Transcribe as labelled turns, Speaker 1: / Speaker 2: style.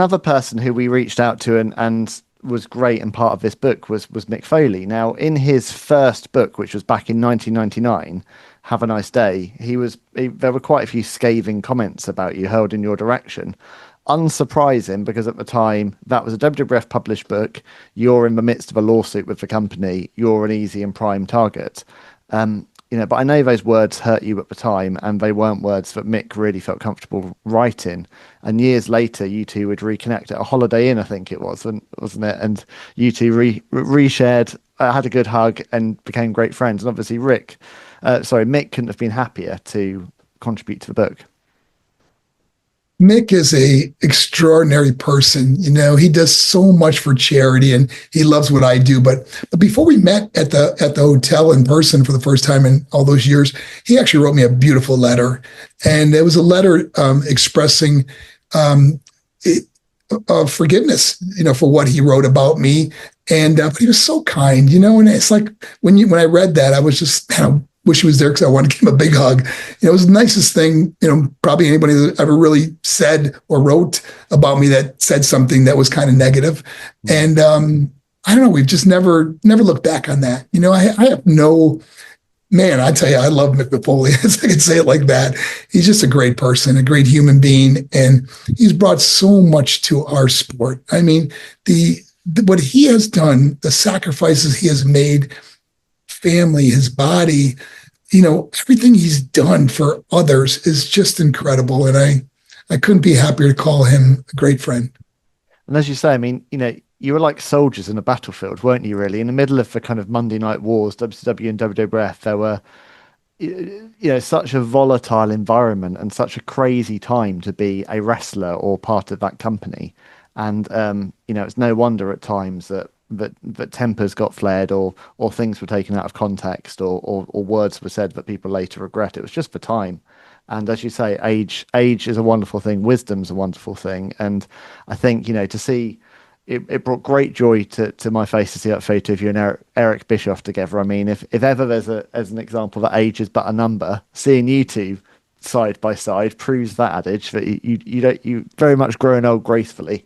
Speaker 1: another person who we reached out to and was great and part of this book was Mick Foley. Now, in his first book, which was back in 1999, Have a Nice Day, there were quite a few scathing comments about you hurled in your direction. Unsurprising, because at the time that was a WWF published book. You're in the midst of a lawsuit with the company. You're an easy and prime target. But I know those words hurt you at the time, and they weren't words that Mick really felt comfortable writing. And years later, you two would reconnect at a Holiday Inn, I think it was, wasn't it? And you two reshared, had a good hug, and became great friends. And obviously, Mick couldn't have been happier to contribute to the book.
Speaker 2: Mick is a extraordinary person. He does so much for charity, and he loves what I do. But before we met at the hotel in person for the first time in all those years, he actually wrote me a beautiful letter, and it was a letter expressing forgiveness, for what he wrote about me. And but he was so kind, And it's like when I read that, I was just, wish he was there because I wanted to give him a big hug. It was the nicest thing, probably anybody that ever really said or wrote about me that said something that was kind of negative. And I don't know, we've just never looked back on that. I have no, man, I tell you, I love Mick Foley. I can say it like that. He's just a great person, a great human being. And he's brought so much to our sport. I mean, what he has done, the sacrifices he has made, family, his body, everything he's done for others is just incredible. And I couldn't be happier to call him a great friend.
Speaker 1: And as you say, I mean, you were like soldiers in a battlefield, weren't you, really? In the middle of the kind of Monday Night Wars, WCW and WWF, there were, such a volatile environment and such a crazy time to be a wrestler or part of that company. And, it's no wonder at times that tempers got flared or things were taken out of context or words were said that people later regret. It was just for time. And as you say, age is a wonderful thing. Wisdom's a wonderful thing. And I think, to see it brought great joy to my face to see that photo of you and Eric Bischoff together. I mean, if ever there's as an example that age is but a number, seeing you two side by side proves that adage that you very much growing old gracefully.